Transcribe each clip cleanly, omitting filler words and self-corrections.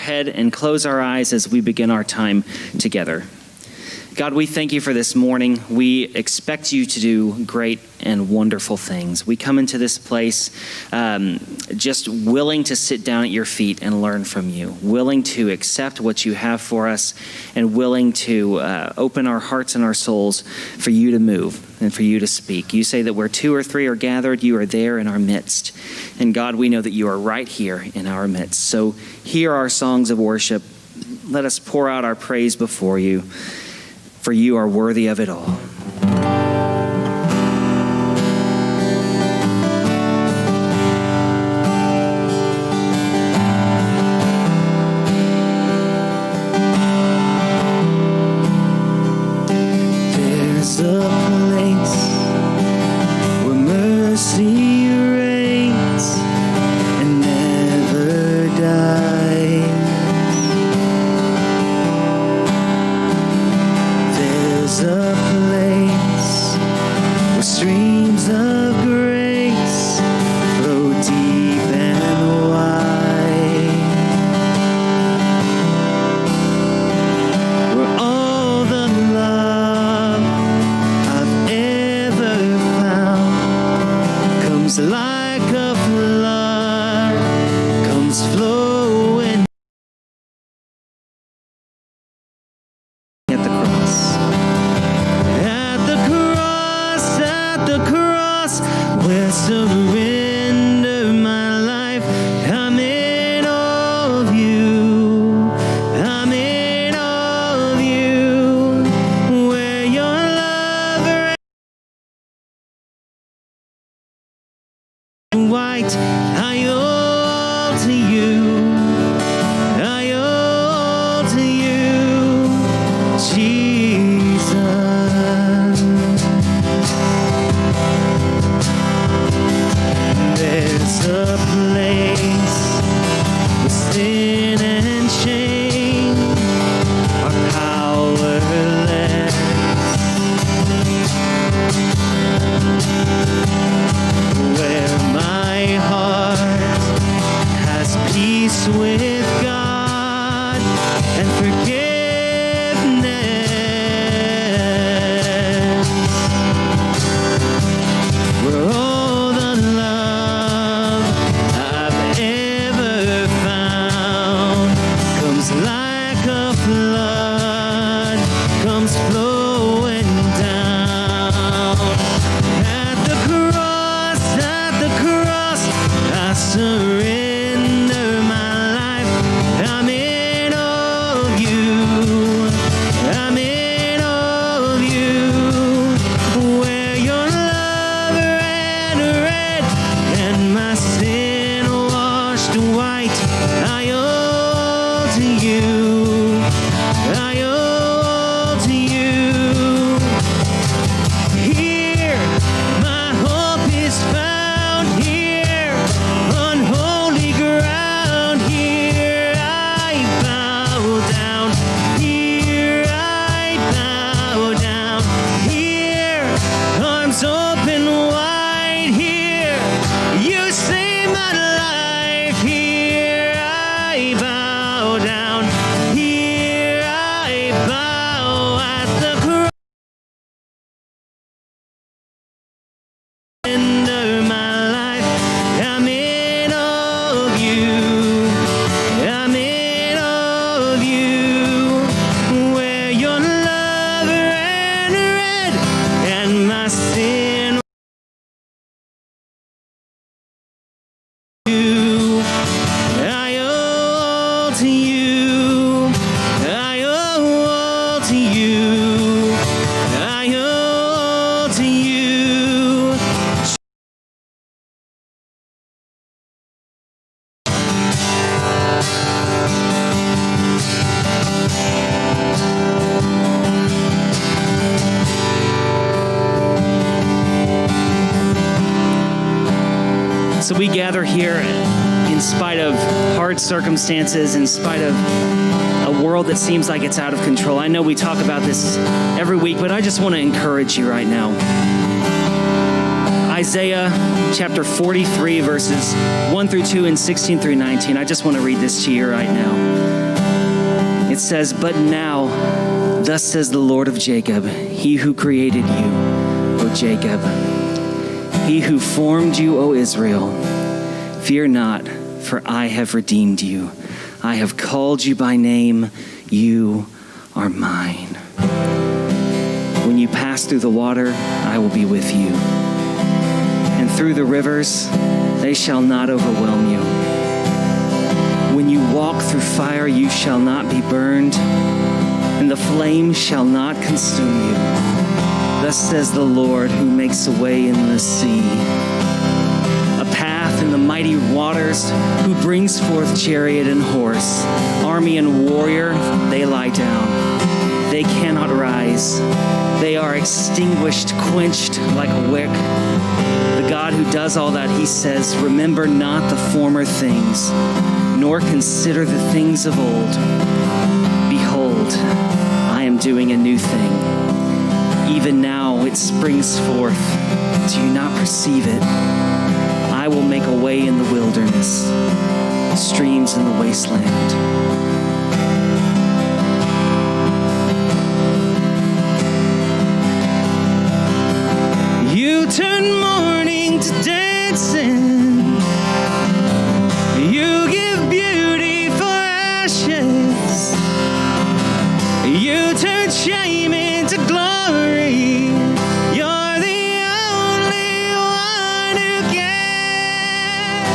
head and close our eyes as we begin our time together. God, we thank you for this morning. We expect you to do great and wonderful things. We come into this place just willing to sit down at your feet and learn from you, willing to accept what you have for us, and willing to open our hearts and our souls for you to move and for you to speak. You say that where 2 or 3 are gathered, you are there in our midst. And God, we know that you are right here in our midst. So hear our songs of worship. Let us pour out our praise before you, for you are worthy of it all. There's a place where mercy reigns and never dies. There's a place where streams of grace flow deep and wide, where all the love I've ever found comes like a flood, comes flowing at the cross. At the cross, where surrender my life. I'm in awe of you. I'm in awe of you. Where your love and white, I owe to you. I owe to you, Jesus. There's a place where sin and shame are powerless, where my heart has peace with God and forgiveness, where all the love I've ever found comes like a flood, comes flowing down. At the cross, I surrender my life. I'm in awe of you. I'm in awe of you. Where your love ran red and my sin washed white. I owe to you. I owe to you. Here, my hope is found. Here, on holy ground. Here I bow down. Here I bow down. Here, arms open wide. Here, you save my life. Here I bow down. Here I bow at the cross. Surrender my life. I'm in awe of you. I'm in awe of you. Where your love ran red and my sin you. I owe to you. I owe to you. I owe to you. So we gather here in spite of hard circumstances, in spite of a world that seems like it's out of control. I know we talk about this every week, but I just want to encourage you right now. I Isaiah chapter 43, verses 1 through 2 and 16 through 19. I just want to read this to you right now. It says, "But now, thus says the Lord of Jacob, he who created you, O Jacob, he who formed you, O Israel, fear not, for I have redeemed you. I have called you by name, you are mine. When you pass through the water, I will be with you. And through the rivers, they shall not overwhelm you. When you walk through fire, you shall not be burned, and the flame shall not consume you. Thus says the Lord, who makes a way in the sea, a path in the mighty waters, who brings forth chariot and horse, army and warrior. They lie down. They cannot rise. They are extinguished, quenched like a wick. The God who does all that, he says, remember not the former things, nor consider the things of old. Behold, I am doing a new thing. Even now it springs forth. Do you not perceive it? I will make a way in the wilderness, streams in the wasteland. You turn mourning to dancing. You give beauty for ashes. You turn shame into glory. You're the only one who can.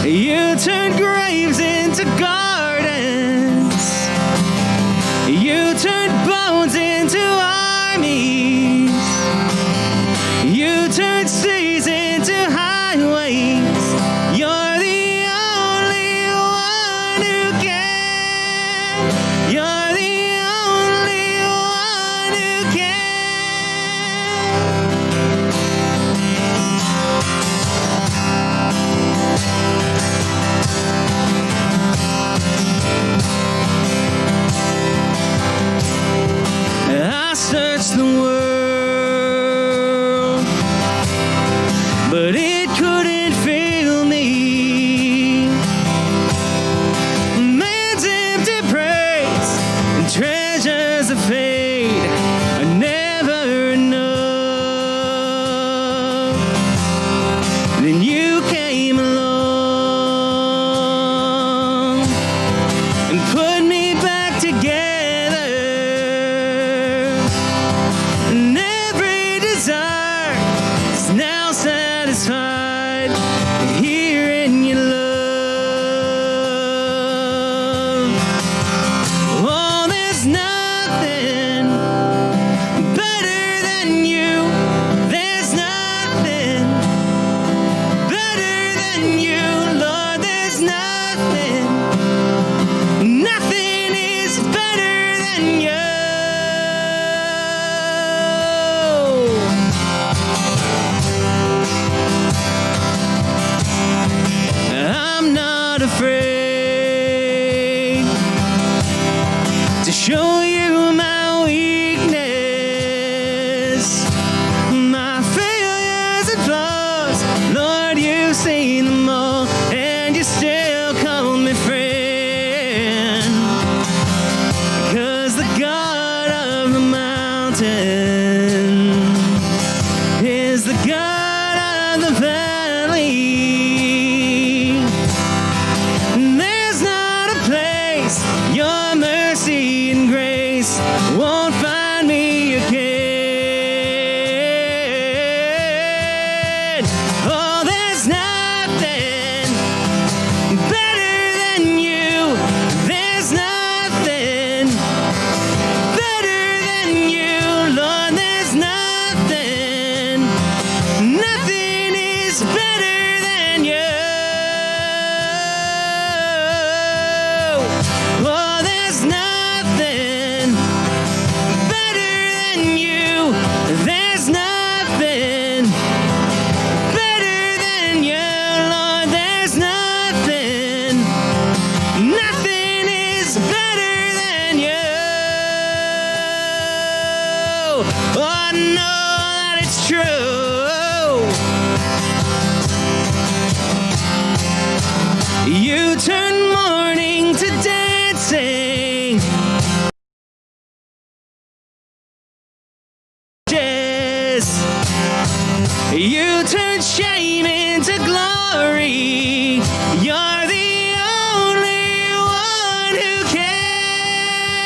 You turn graves into gardens. You turn bones into armies. You turn seas into highways. You're the only one who can. You're the only one who can. I searched the world, but it couldn't fill me. Man's empty praise and treasures that fade are never enough. Then you came along and put me back together. And every desire is now satisfied here in your love. Oh, there's nothing better than you. There's nothing better than you, Lord. There's nothing. Nothing is better than you. I'm not afraid to show you my weakness, my failures and flaws. Lord, you've seen them all, and you still call me friend. 'Cause the God of the mountain is the God of the valley. There's not a place your mercy and grace won't find me again. Oh, there's nothing better than you. There's nothing better than you, Lord. There's nothing. Nothing is better than you. Oh, there's nothing better than you. There's nothing better than you, Lord. There's nothing. Nothing is better than you. Oh, I know that it's true. You turn mourning to dancing. You turn shame into glory. You're the only one who can.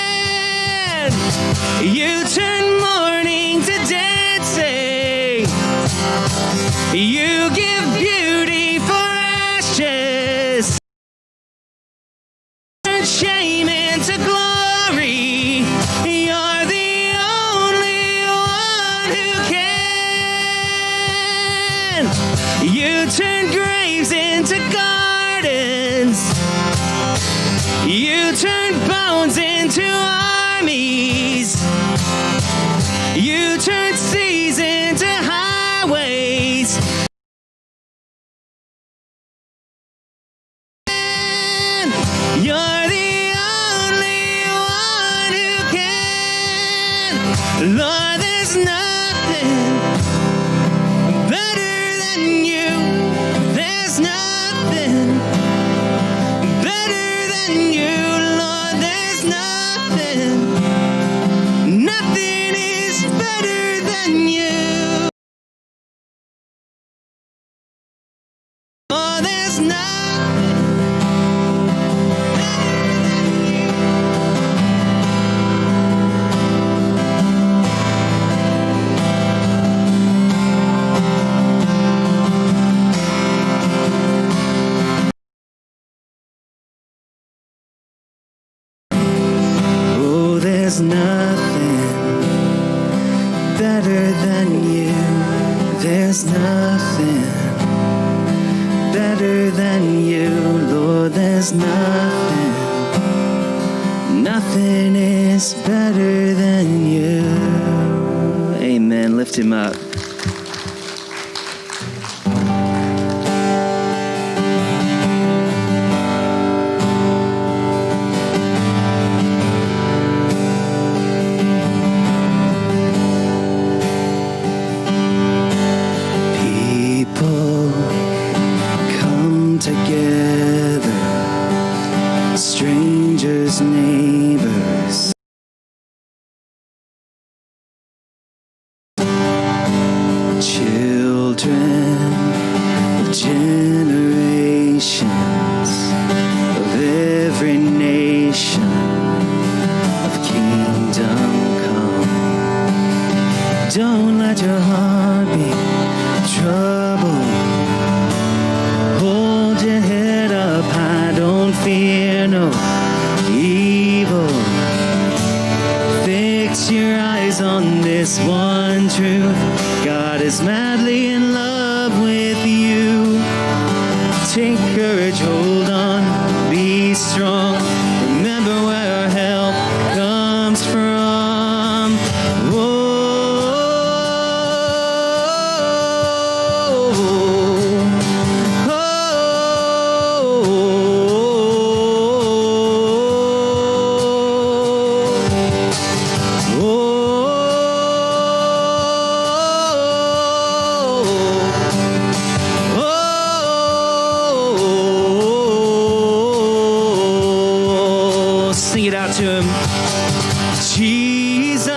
You turn mourning to dancing. You give beauty for ashes. Turn shame into glory. You're the only one who can. You turn graves into gardens. You turn bones into armies. You turn seas into highways. You're the only one who can. Lord, there's nothing better than you. There's nothing better than you. Lord, there's nothing. Nothing is better than you. Oh, there's nothing. Oh, there's nothing better than you. There's nothing better than you, Lord. There's nothing. Nothing is better than you. Amen. Lift him up. People come together, strangers, neighbors, children of generations, of every nation, of kingdom come. Don't let your heart be troubled. Hold your head up high, don't fear no evil. Fix your eyes on this one truth. God is madly in love with you. Take courage, hold on, be strong. Remember where our help comes from. Sing it out to him. Jesus,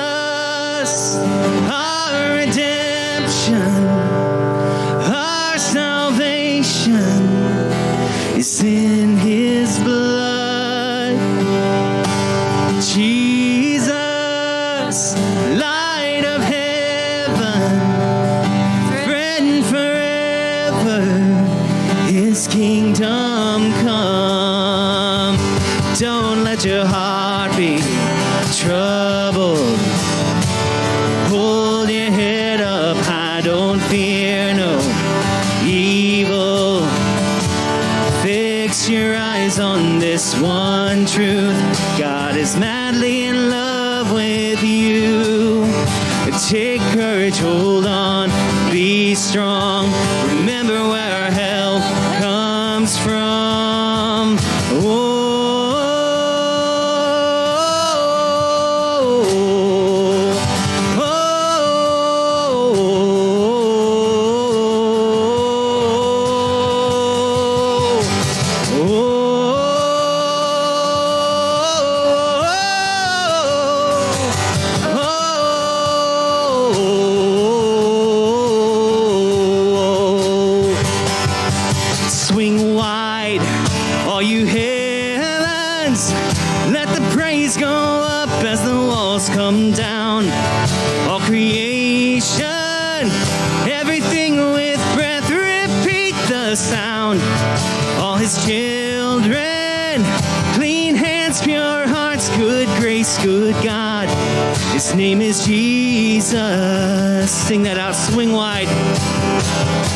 our redemption, our salvation is in his blood. Jesus, light of heaven, friend forever, his kingdom come. Don't let your heart be troubled. Hold your head up high, don't fear no evil. Fix your eyes on this one truth. God is madly in love with you. Take courage, hold on, be strong. Remember where our help comes from. Oh, down. All creation, everything with breath, repeat the sound. All his children, clean hands, pure hearts, good grace, good God. His name is Jesus. Sing that out, swing wide.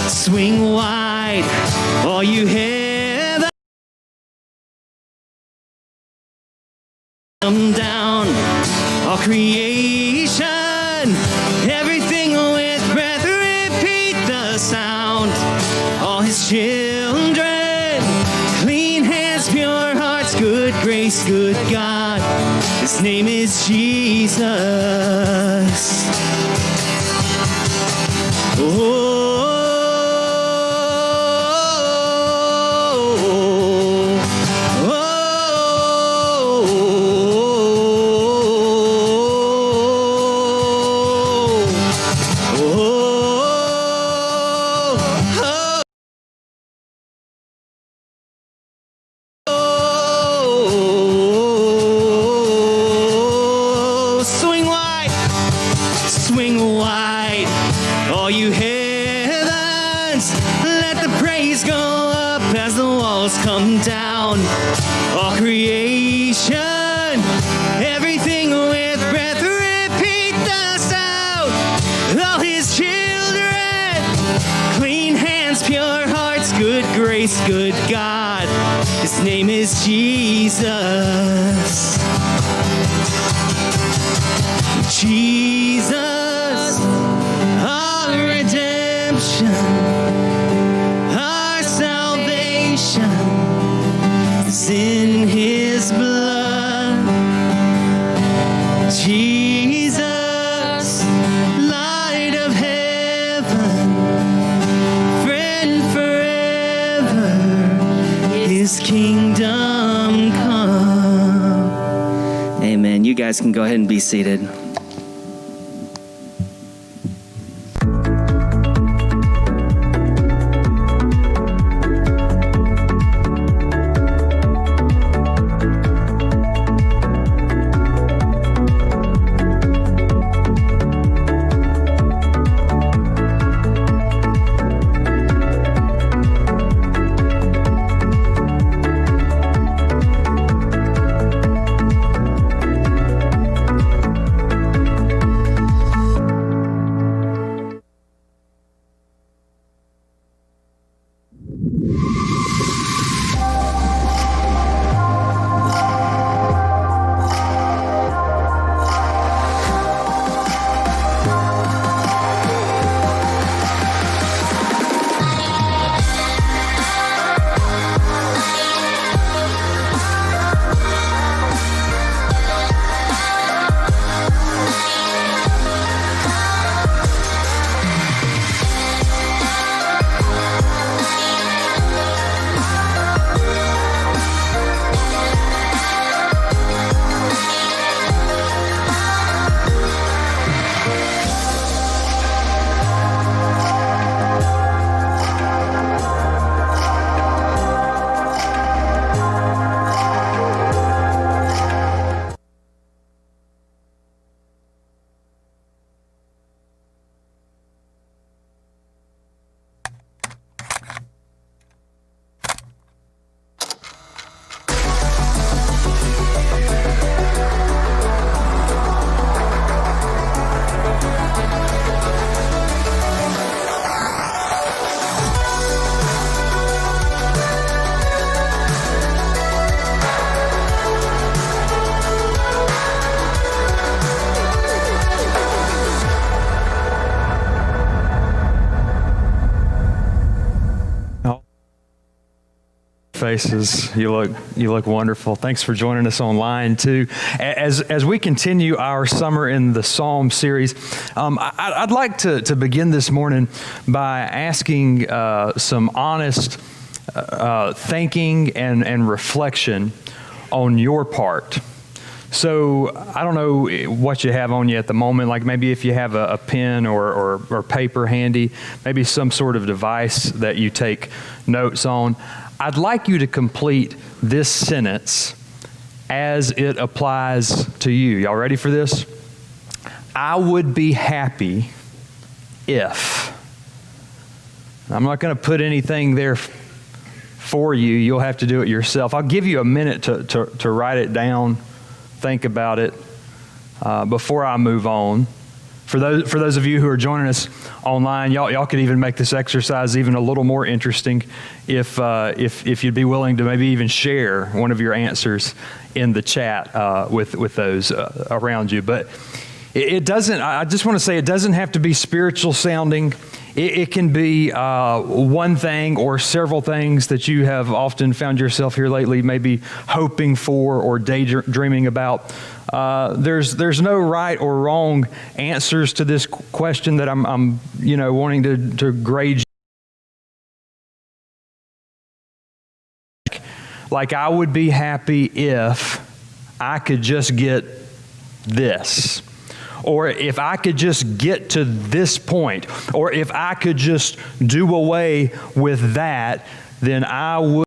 Swing wide, all you hear, come down. All creation, everything with breath, repeat the sound. All his children, clean hands, pure hearts, good grace, good God. His name is Jesus. Oh. Good God, his name is Jesus. Jesus, our redemption, our salvation is in his blood. Jesus, light of heaven, friend forever, his kingdom come. Amen. You guys can go ahead and be seated. Faces, you look wonderful. Thanks for joining us online too. As we continue our Summer in the Psalm series, I'd like to begin this morning by asking some honest thinking and reflection on your part. So I don't know what you have on you at the moment, like maybe if you have a pen or paper handy, maybe some sort of device that you take notes on. I'd like you to complete this sentence as it applies to you. Y'all ready for this? I would be happy if. I'm not going to put anything there for you. You'll have to do it yourself. I'll give you a minute to write it down, think about it before I move on. For those of you who are joining us online, y'all could even make this exercise even a little more interesting if you'd be willing to maybe even share one of your answers in the chat with those around you. But it doesn't. I just want to say it doesn't have to be spiritual sounding. It can be one thing or several things that you have often found yourself here lately, maybe hoping for or daydreaming about. There's no right or wrong answers to this question that I'm wanting to grade. Like, I would be happy if I could just get this. Or if I could just get to this point, or if I could just do away with that, then I would.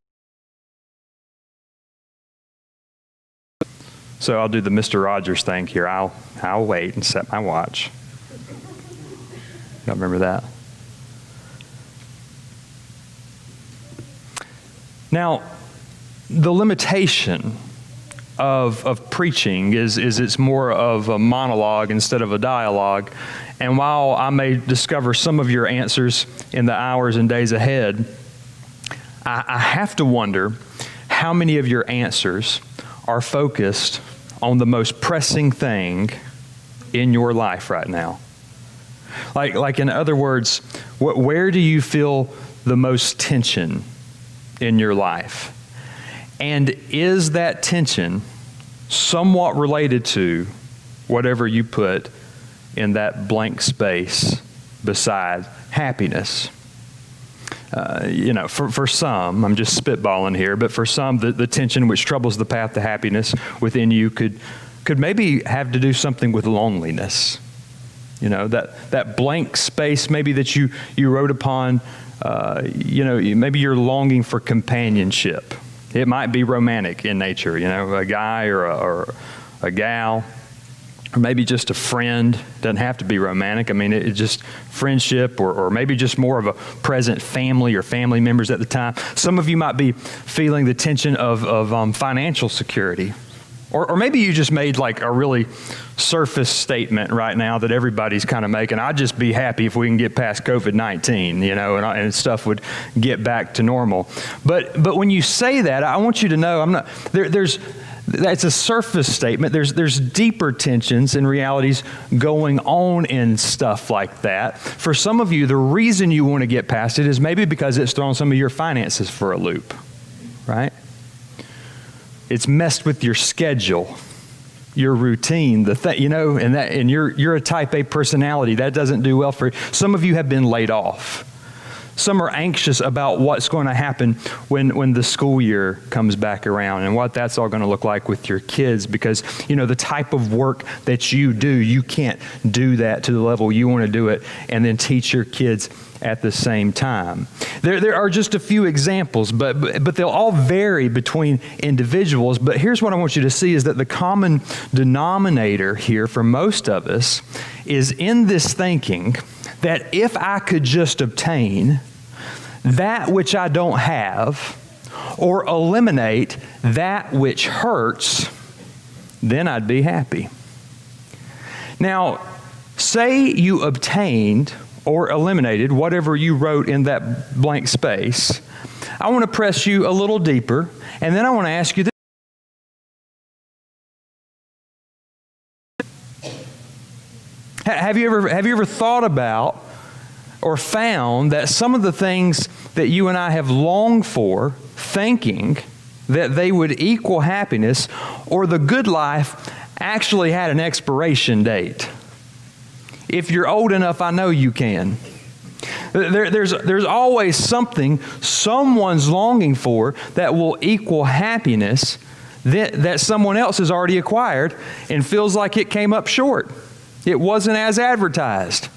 So I'll do the Mr. Rogers thing here. I'll wait and set my watch. Y'all remember that? Now, the limitation of preaching is it's more of a monologue instead of a dialogue. And while I may discover some of your answers in the hours and days ahead, I have to wonder how many of your answers are focused on the most pressing thing in your life right now. Like in other words, where do you feel the most tension in your life? And is that tension somewhat related to whatever you put in that blank space beside happiness? For some, I'm just spitballing here, but for some, the tension which troubles the path to happiness within you could maybe have to do something with loneliness. That blank space maybe that you wrote upon, maybe you're longing for companionship. It might be romantic in nature, a guy or a gal, or maybe just a friend. Doesn't have to be romantic. I mean, it's just friendship, or maybe just more of a present family or family members at the time. Some of you might be feeling the tension of financial security. Or maybe you just made like a really surface statement right now that everybody's kind of making. I'd just be happy if we can get past COVID-19, and stuff would get back to normal. But when you say that, I want you to know that's a surface statement. There's deeper tensions and realities going on in stuff like that. For some of you, the reason you want to get past it is maybe because it's thrown some of your finances for a loop, right? It's messed with your schedule, your routine, and you're a type A personality. That doesn't do well for you. Some of you have been laid off. Some are anxious about what's going to happen when the school year comes back around and what that's all going to look like with your kids, because, the type of work that you do, you can't do that to the level you want to do it and then teach your kids at the same time. There are just a few examples, but they'll all vary between individuals. But here's what I want you to see is that the common denominator here for most of us is in this thinking that if I could just obtain that which I don't have, or eliminate that which hurts, then I'd be happy. Now, say you obtained or eliminated whatever you wrote in that blank space. I want to press you a little deeper, and then I want to ask you this. Have you ever thought about or found that some of the things that you and I have longed for, thinking that they would equal happiness or the good life, actually had an expiration date? If you're old enough, I know you can. There's always something someone's longing for that will equal happiness that someone else has already acquired and feels like it came up short. It wasn't as advertised.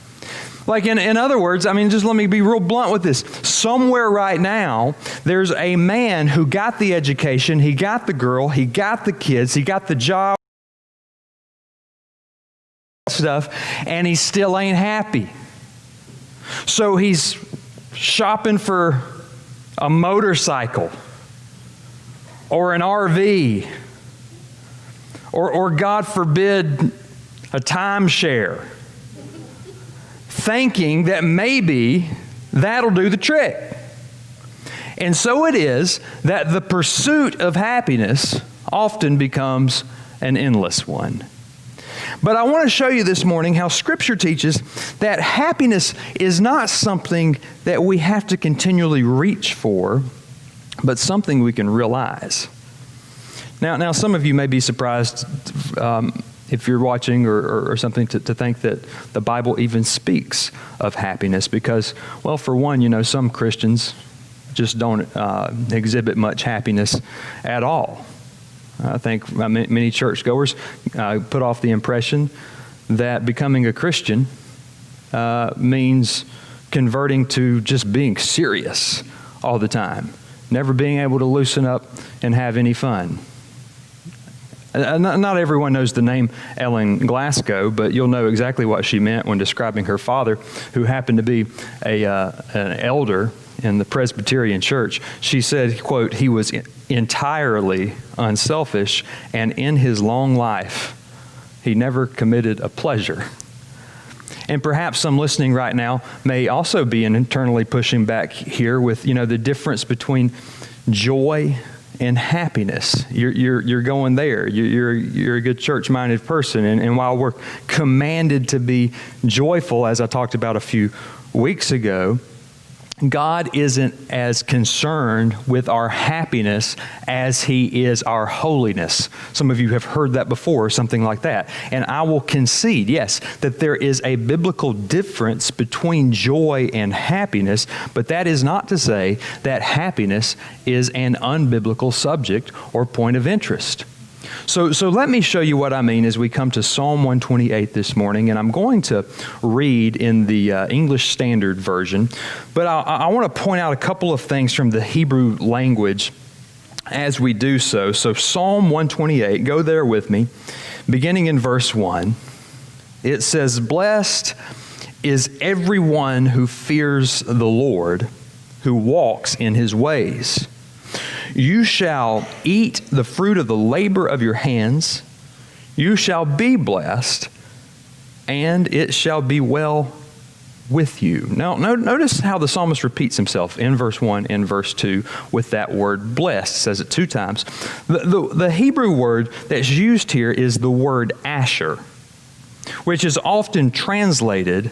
Like in other words, just let me be real blunt with this. Somewhere right now, there's a man who got the education, he got the girl, he got the kids, he got the job stuff, and he still ain't happy. So he's shopping for a motorcycle or an RV or God forbid, a timeshare, thinking that maybe that'll do the trick. And so it is that the pursuit of happiness often becomes an endless one. But I want to show you this morning how Scripture teaches that happiness is not something that we have to continually reach for, but something we can realize. Now, some of you may be surprised if you're watching or something to think that the Bible even speaks of happiness because, well, for one, some Christians just don't exhibit much happiness at all. I think many churchgoers put off the impression that becoming a Christian means converting to just being serious all the time, never being able to loosen up and have any fun. Not everyone knows the name Ellen Glasgow, but you'll know exactly what she meant when describing her father, who happened to be an elder in the Presbyterian Church. She said, quote, "He was entirely unselfish, and in his long life, he never committed a pleasure." And perhaps some listening right now may also be internally pushing back here with, the difference between joy and happiness. You're going there. You're a good church-minded person. And while we're commanded to be joyful, as I talked about a few weeks ago, God isn't as concerned with our happiness as He is our holiness. Some of you have heard that before, or something like that. And I will concede, yes, that there is a biblical difference between joy and happiness, but that is not to say that happiness is an unbiblical subject or point of interest. So let me show you what I mean as we come to Psalm 128 this morning, and I'm going to read in the English Standard Version, but I want to point out a couple of things from the Hebrew language as we do so. So Psalm 128, go there with me, beginning in verse 1. It says, "Blessed is everyone who fears the Lord, who walks in His ways. You shall eat the fruit of the labor of your hands. You shall be blessed, and it shall be well with you." Now, notice how the psalmist repeats himself in verse 1 and verse 2 with that word blessed. Says it 2 times. The Hebrew word that's used here is the word asher, which is often translated,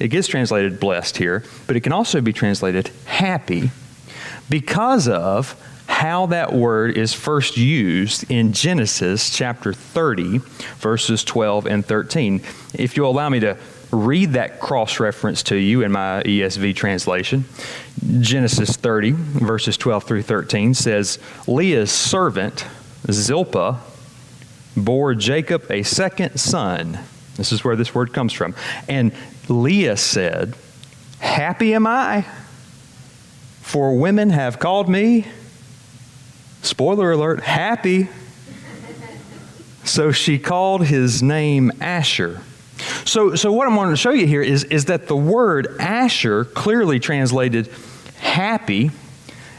it gets translated blessed here, but it can also be translated happy, because of how that word is first used in Genesis chapter 30, verses 12 and 13. If you'll allow me to read that cross-reference to you in my ESV translation. Genesis 30, verses 12 through 13 says, "Leah's servant, Zilpah, bore Jacob a second son." This is where this word comes from. "And Leah said, 'Happy am I, for women have called me,'" spoiler alert, "happy." "So she called his name Asher." So what I'm wanting to show you here is that the word Asher, clearly translated happy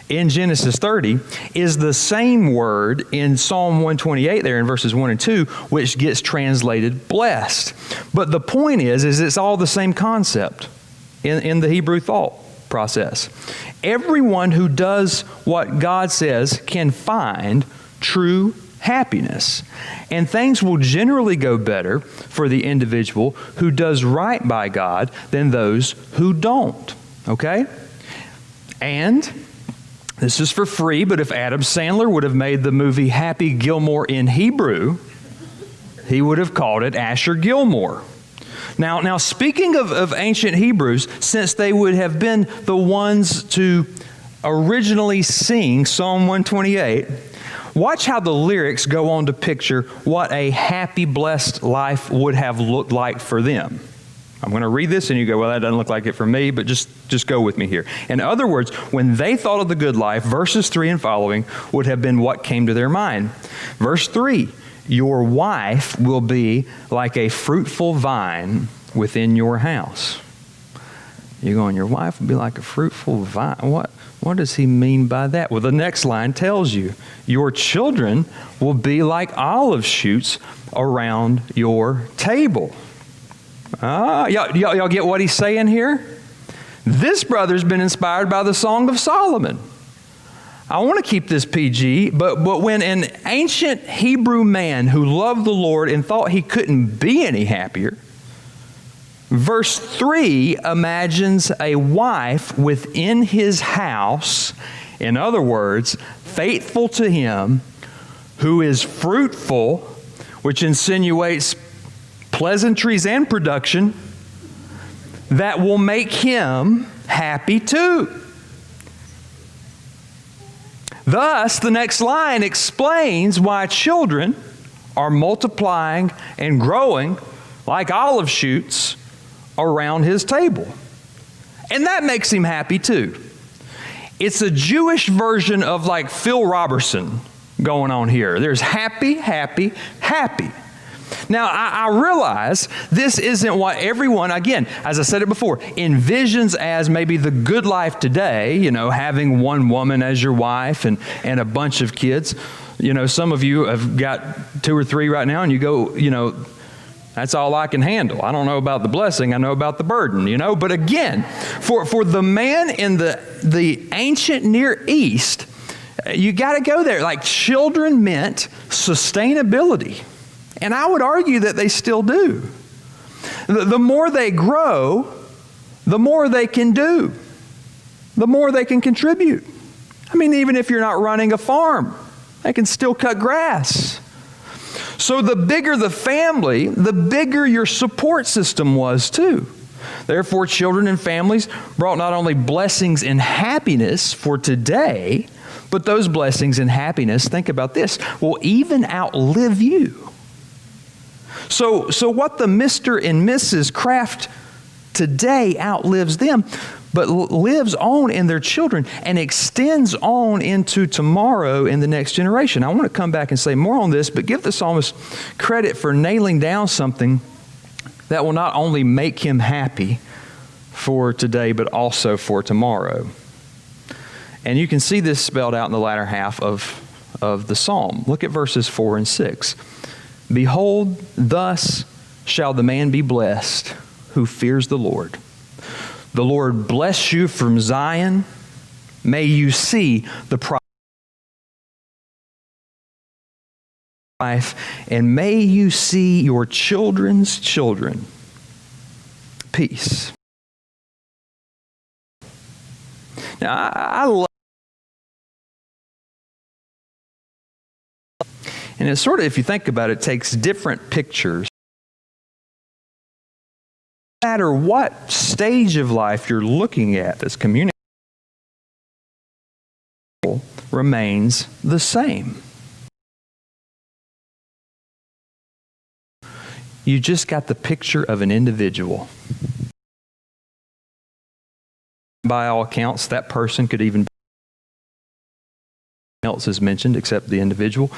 in Genesis 30, is the same word in Psalm 128 there in verses 1 and 2, which gets translated blessed. But the point is it's all the same concept in the Hebrew thought process. Everyone who does what God says can find true happiness. And things will generally go better for the individual who does right by God than those who don't. Okay? And this is for free, but if Adam Sandler would have made the movie Happy Gilmore in Hebrew, he would have called it Asher Gilmore. Now, speaking of ancient Hebrews, since they would have been the ones to originally sing Psalm 128, watch how the lyrics go on to picture what a happy, blessed life would have looked like for them. I'm going to read this and you go, "Well, that doesn't look like it for me," but just go with me here. In other words, when they thought of the good life, verses 3 and following would have been what came to their mind. Verse 3, Your wife will be like a fruitful vine within your house. You're going, your wife will be like a fruitful vine. What does he mean by that? Well, the next line tells you, your children will be like olive shoots around your table. Y'all get what he's saying here? This brother's been inspired by the Song of Solomon. I want to keep this PG, but when an ancient Hebrew man who loved the Lord and thought he couldn't be any happier, verse 3 imagines a wife within his house, in other words, faithful to him, who is fruitful, which insinuates pleasantries and production, that will make him happy too. Thus, the next line explains why children are multiplying and growing like olive shoots around his table. And that makes him happy too. It's a Jewish version of like Phil Robertson going on here. There's happy, happy, happy. Now, I realize this isn't what everyone, again, as I said it before, envisions as maybe the good life today, having one woman as your wife and a bunch of kids. Some of you have got 2 or 3 right now, and you go, that's all I can handle. I don't know about the blessing, I know about the burden, But again, for the man in the ancient Near East, you got to go there. Like, children meant sustainability. And I would argue that they still do. The more they grow, the more they can do, the more they can contribute. I mean, even if you're not running a farm, they can still cut grass. So the bigger the family, the bigger your support system was too. Therefore, children and families brought not only blessings and happiness for today, but those blessings and happiness, think about this, will even outlive you. So what the Mr. and Mrs. Kraft today outlives them, but lives on in their children and extends on into tomorrow in the next generation. I want to come back and say more on this, but give the psalmist credit for nailing down something that will not only make him happy for today, but also for tomorrow. And you can see this spelled out in the latter half of the psalm. Look at verses 4 and 6. Behold, thus shall the man be blessed who fears the Lord. The Lord bless you from Zion. May you see the life, and may you see your children's children. Peace. Now, I love, and it's sort of, if you think about it, takes different pictures. No matter what stage of life you're looking at, this community remains the same. You just got the picture of an individual. By all accounts, that person could even be else is mentioned except the individual.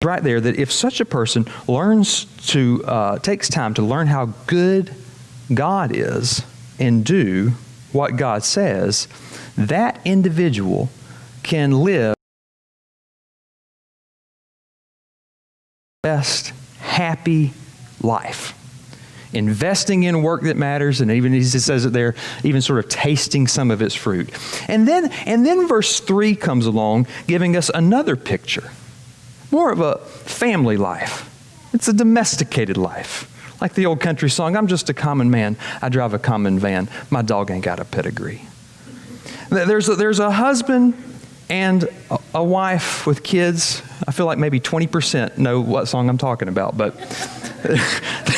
Right there, that if such a person learns to, takes time to learn how good God is and do what God says, that individual can live the best, happy life. Investing in work that matters, and even, he says it there, even sort of tasting some of its fruit. And then verse 3 comes along, giving us another picture. More of a family life. It's a domesticated life. Like the old country song, I'm just a common man. I drive a common van. My dog ain't got a pedigree. There's a husband and a wife with kids. I feel like maybe 20% know what song I'm talking about, but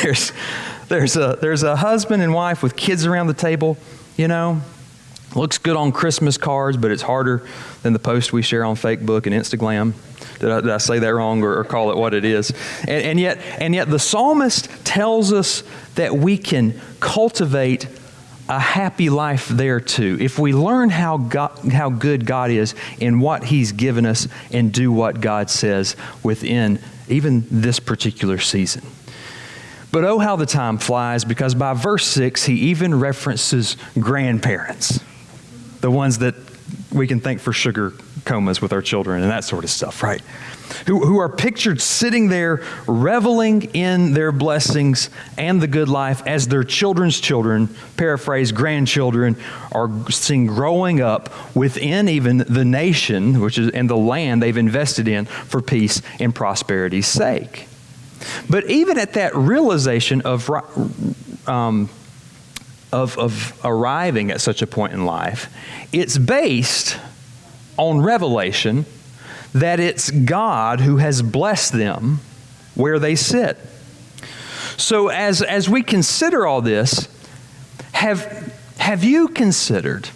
there's a husband and wife with kids around the table, Looks good on Christmas cards, but it's harder than the post we share on Facebook and Instagram. Did I say that wrong or call it what it is? And yet the psalmist tells us that we can cultivate a happy life there too. If we learn how good God is in what He's given us and do what God says within even this particular season. But oh, how the time flies, because by verse 6, he even references grandparents, the ones that we can thank for sugar comas with our children and that sort of stuff, right? Who are pictured sitting there reveling in their blessings and the good life as their children's children, paraphrase grandchildren, are seen growing up within even the nation, which is and the land they've invested in for peace and prosperity's sake. But even at that realization of arriving at such a point in life, it's based on revelation that it's God who has blessed them where they sit. So as we consider all this, have you considered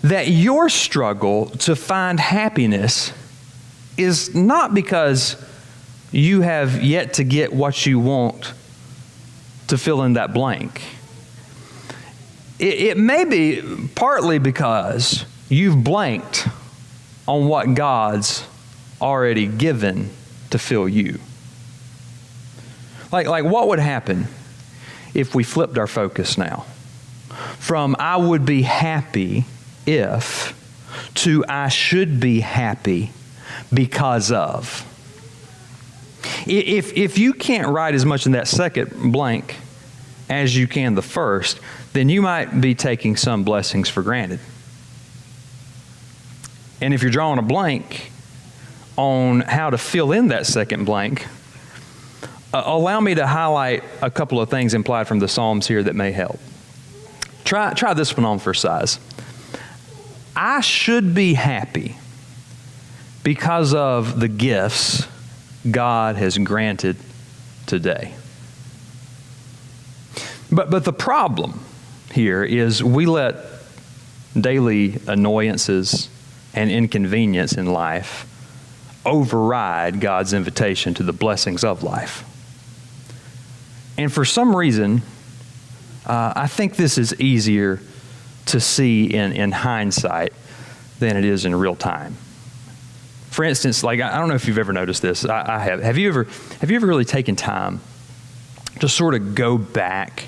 that your struggle to find happiness is not because you have yet to get what you want to fill in that blank? It may be partly because you've blanked on what God's already given to fill you. Like what would happen if we flipped our focus now from I would be happy if to I should be happy because of? If you can't write as much in that second blank as you can the first, then you might be taking some blessings for granted. And if you're drawing a blank on how to fill in that second blank, allow me to highlight a couple of things implied from the Psalms here that may help. Try this one on for size. I should be happy because of the gifts God has granted today. But the problem here is we let daily annoyances and inconvenience in life override God's invitation to the blessings of life. And for some reason, I think this is easier to see in hindsight than it is in real time. For instance, like I don't know if you've ever noticed this. I have. Have you ever really taken time to sort of go back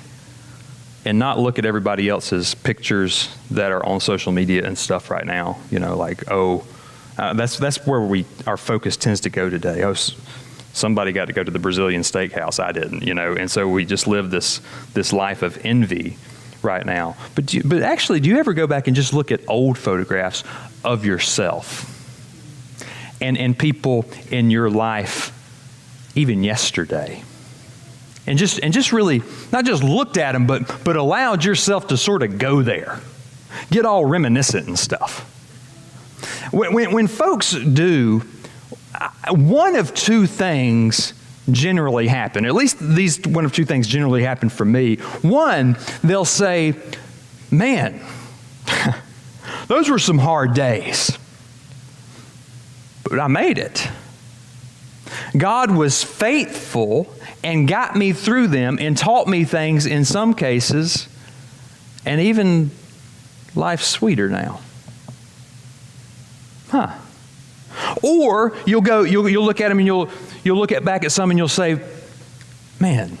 and not look at everybody else's pictures that are on social media and stuff right now? You know, like that's where our focus tends to go today. Oh, somebody got to go to the Brazilian steakhouse. I didn't, you know, and so we just live this life of envy right now. But actually, do you ever go back and just look at old photographs of yourself and people in your life, even yesterday, and just really not just looked at them, but allowed yourself to sort of go there, get all reminiscent and stuff? When folks do, one of two things generally happen. At least these one of two things generally happen for me. One, they'll say, man, those were some hard days, but I made it. God was faithful and got me through them and taught me things in some cases, and even life's sweeter now. Huh. Or you'll look at them and you'll look back at some and you'll say, man,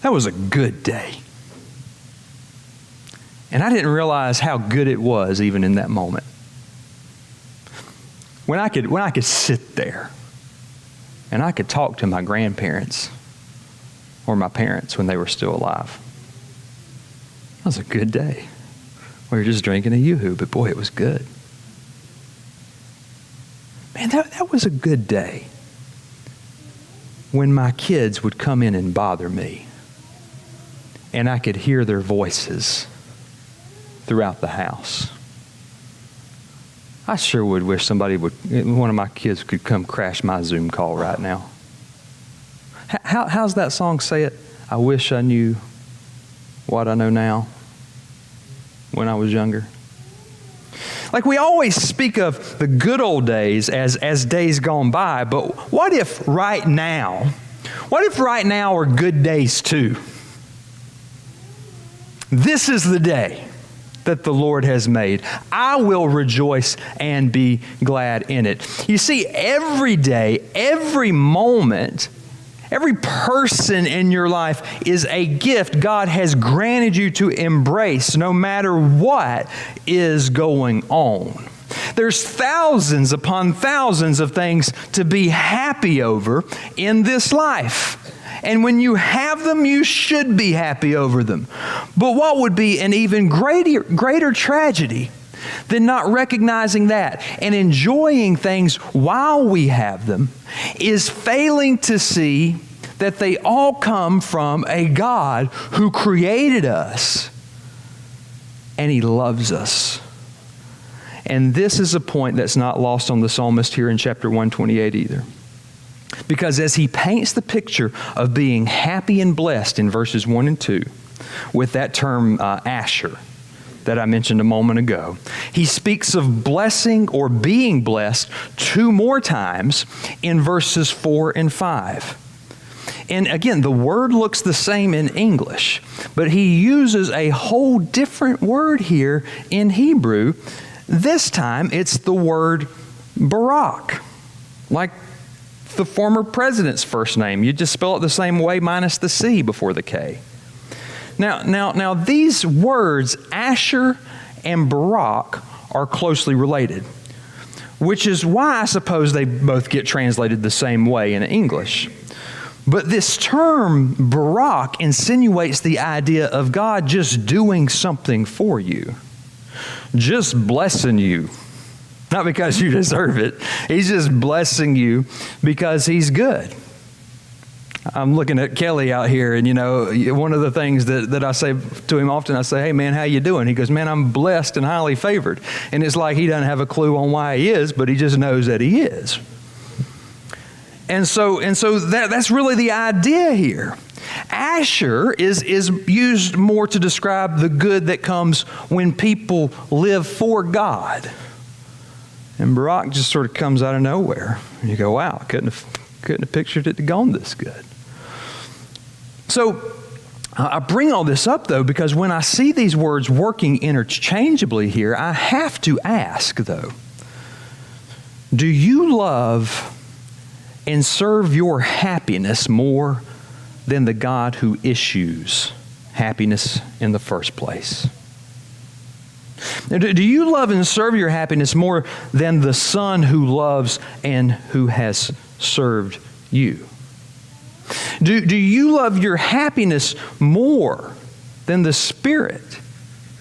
that was a good day. And I didn't realize how good it was even in that moment. When I could sit there and I could talk to my grandparents or my parents when they were still alive. That was a good day. We were just drinking a Yoo-hoo, but boy, it was good. Man, that was a good day when my kids would come in and bother me and I could hear their voices throughout the house. I sure would wish one of my kids could come crash my Zoom call right now. How's that song say it? I wish I knew what I know now when I was younger. Like we always speak of the good old days as days gone by, but what if right now are good days too? This is the day that the Lord has made. I will rejoice and be glad in it. You see, every day, every moment, every person in your life is a gift God has granted you to embrace no matter what is going on. There's thousands upon thousands of things to be happy over in this life. And when you have them, you should be happy over them. But what would be an even greater tragedy than not recognizing that and enjoying things while we have them is failing to see that they all come from a God who created us and He loves us. And this is a point that's not lost on the psalmist here in chapter 128 either. Because as he paints the picture of being happy and blessed in verses 1 and 2, with that term asher that I mentioned a moment ago, he speaks of blessing or being blessed 2 more times in verses 4 and 5. And again, the word looks the same in English, but he uses a whole different word here in Hebrew. This time, it's the word Barak, like the former president's first name. You just spell it the same way minus the C before the K. Now, these words, Asher and Barak, are closely related, which is why I suppose they both get translated the same way in English. But this term, Barak, insinuates the idea of God just doing something for you, just blessing you. Not because you deserve it. He's just blessing you because He's good. I'm looking at Kelly out here, and one of the things that I say to him often, I say, "Hey man, how you doing?" He goes, "Man, I'm blessed and highly favored." And it's like he doesn't have a clue on why he is, but he just knows that he is. And so that's really the idea here. Asher is used more to describe the good that comes when people live for God. And Barak just sort of comes out of nowhere. And you go, wow, couldn't have pictured it to gone this good. So I bring all this up, though, because when I see these words working interchangeably here, I have to ask, though, do you love and serve your happiness more than the God who issues happiness in the first place? Do you love and serve your happiness more than the Son who loves and who has served you? Do you love your happiness more than the Spirit